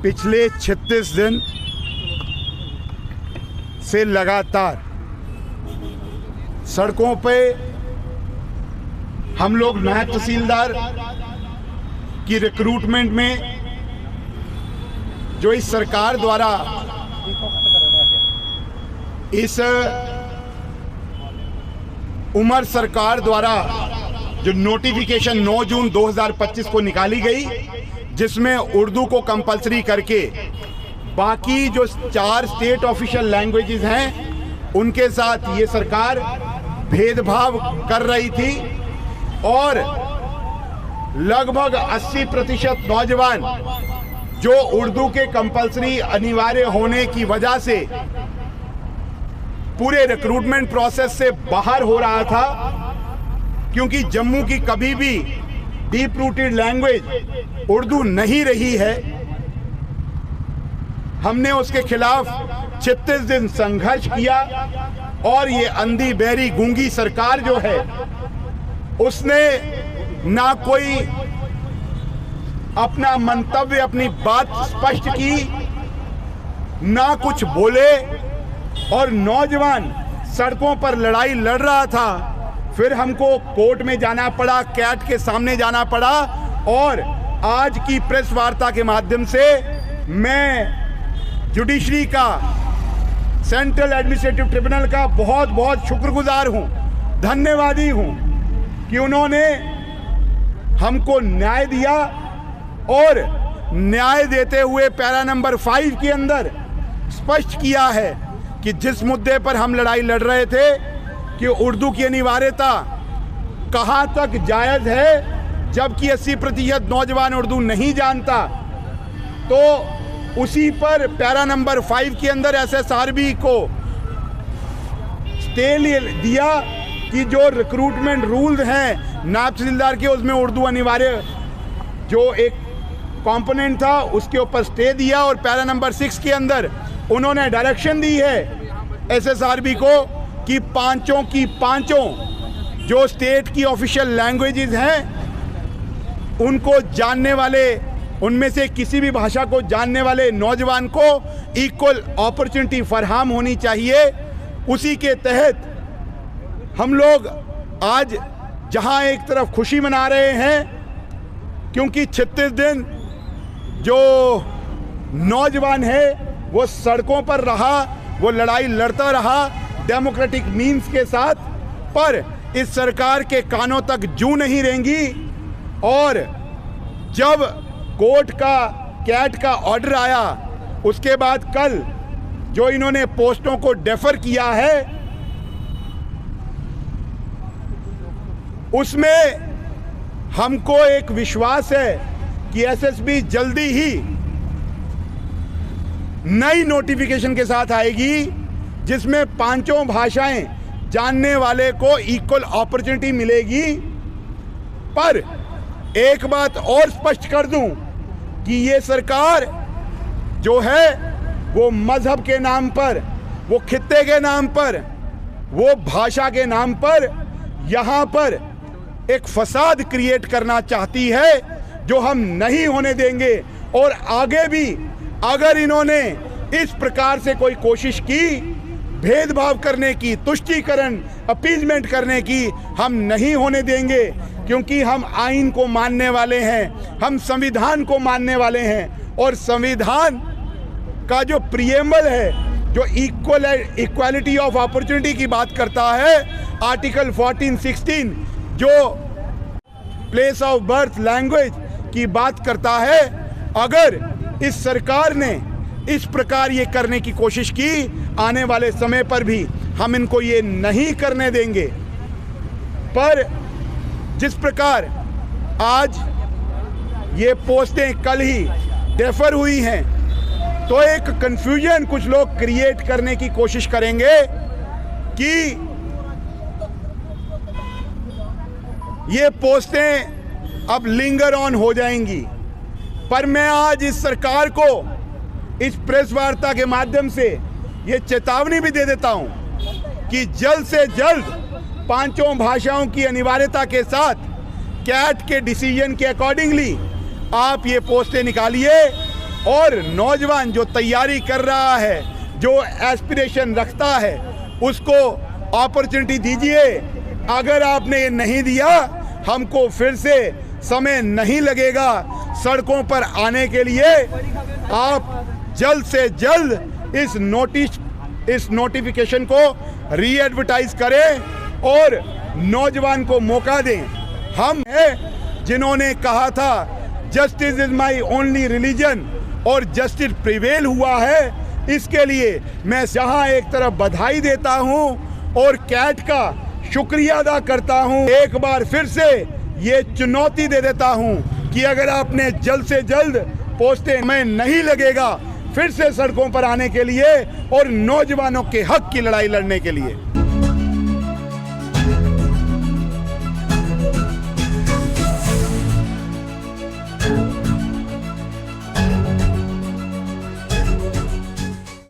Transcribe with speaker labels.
Speaker 1: पिछले 36 दिन से लगातार सड़कों पे हम लोग नायब तहसीलदार की रिक्रूटमेंट में जो इस सरकार द्वारा इस उमर सरकार द्वारा जो नोटिफिकेशन 9 जून 2025 को निकाली गई, जिसमें उर्दू को कंपलसरी करके बाकी जो 4 स्टेट ऑफिशियल लैंग्वेजेस हैं उनके साथ ये सरकार भेदभाव कर रही थी और लगभग 80% नौजवान जो उर्दू के कंपलसरी अनिवार्य होने की वजह से पूरे रिक्रूटमेंट प्रोसेस से बाहर हो रहा था, क्योंकि जम्मू की कभी भी डीप रूटेड लैंग्वेज उर्दू नहीं रही है। हमने उसके खिलाफ 36 दिन संघर्ष किया और ये अंधी बहरी गूंगी सरकार जो है उसने ना कोई अपना मंतव्य, अपनी बात स्पष्ट की, ना कुछ बोले और नौजवान सड़कों पर लड़ाई लड़ रहा था। फिर हमको कोर्ट में जाना पड़ा, कैट के सामने जाना पड़ा और आज की प्रेस वार्ता के माध्यम से मैं जुडिशरी का, सेंट्रल एडमिनिस्ट्रेटिव ट्रिब्यूनल का बहुत बहुत शुक्रगुजार हूं, धन्यवादी हूं कि उन्होंने हमको न्याय दिया और न्याय देते हुए पैरा नंबर 5 के अंदर स्पष्ट किया है कि जिस मुद्दे पर हम लड़ाई लड़ रहे थे कि उर्दू की अनिवार्यता कहाँ तक जायज़ है, जबकि 80% नौजवान उर्दू नहीं जानता, तो उसी पर पैरा नंबर 5 के अंदर SSRB को स्टे दिया कि जो रिक्रूटमेंट रूल्स हैं नायब तहसीलदार के, उसमें उर्दू अनिवार्य जो एक कंपोनेंट था उसके ऊपर स्टे दिया और पैरा नंबर 6 के अंदर उन्होंने डायरेक्शन दी है SSRB को कि पांचों की पांचों जो स्टेट की ऑफिशियल लैंग्वेजेस हैं उनको जानने वाले, उनमें से किसी भी भाषा को जानने वाले नौजवान को इक्वल अपॉर्चुनिटी फराहम होनी चाहिए। उसी के तहत हम लोग आज जहां एक तरफ खुशी मना रहे हैं क्योंकि 36 दिन जो नौजवान है वो सड़कों पर रहा, वो लड़ाई लड़ता रहा डेमोक्रेटिक मीन्स के साथ, पर इस सरकार के कानों तक जू नहीं रेंगी। और जब कोर्ट का, कैट का ऑर्डर आया उसके बाद कल जो इन्होंने पोस्टों को डेफर किया है उसमें हमको एक विश्वास है कि एसएसबी जल्दी ही नई नोटिफिकेशन के साथ आएगी जिसमें पांचों भाषाएं जानने वाले को इक्वल अपॉर्चुनिटी मिलेगी। पर एक बात और स्पष्ट कर दूं कि ये सरकार जो है वो मजहब के नाम पर, वो खित्ते के नाम पर, वो भाषा के नाम पर यहाँ पर एक फसाद क्रिएट करना चाहती है जो हम नहीं होने देंगे। और आगे भी अगर इन्होंने इस प्रकार से कोई कोशिश की भेदभाव करने की, तुष्टीकरण, अपीजमेंट करने की, हम नहीं होने देंगे, क्योंकि हम आइन को मानने वाले हैं, हम संविधान को मानने वाले हैं। और संविधान का जो प्रीएम्बल है जो इक्वालिटी ऑफ अपॉर्चुनिटी की बात करता है, आर्टिकल 14-16 जो प्लेस ऑफ बर्थ लैंग्वेज की बात करता है, अगर इस सरकार ने इस प्रकार ये करने की कोशिश की, आने वाले समय पर भी हम इनको ये नहीं करने देंगे। पर जिस प्रकार आज ये पोस्टें कल ही डेफर हुई हैं, तो एक कंफ्यूजन कुछ लोग क्रिएट करने की कोशिश करेंगे कि ये पोस्टें अब लिंगर ऑन हो जाएंगी। पर मैं आज इस सरकार को इस प्रेस वार्ता के माध्यम से ये चेतावनी भी दे देता हूं कि जल्द से जल्द पांचों भाषाओं की अनिवार्यता के साथ कैट के डिसीजन के अकॉर्डिंगली आप ये पोस्टें निकालिए और नौजवान जो तैयारी कर रहा है, जो एस्पिरेशन रखता है, उसको अपॉर्चुनिटी दीजिए। अगर आपने ये नहीं दिया, हमको फिर से समय नहीं लगेगा सड़कों पर आने के लिए। आप जल्द से जल्द इस नोटिफिकेशन को री एडवर्टाइज करें और नौजवान को मौका दें। हम हैं जिन्होंने कहा था justice is my only religion, और जस्टिस प्रिवेल हुआ है। इसके लिए मैं यहाँ एक तरफ बधाई देता हूँ और कैट का शुक्रिया अदा करता हूँ। एक बार फिर से ये चुनौती दे देता हूँ कि अगर आपने जल्द से जल्द पोस्टें में नहीं लगेगा फिर से सड़कों पर आने के लिए और नौजवानों के हक की लड़ाई लड़ने के लिए।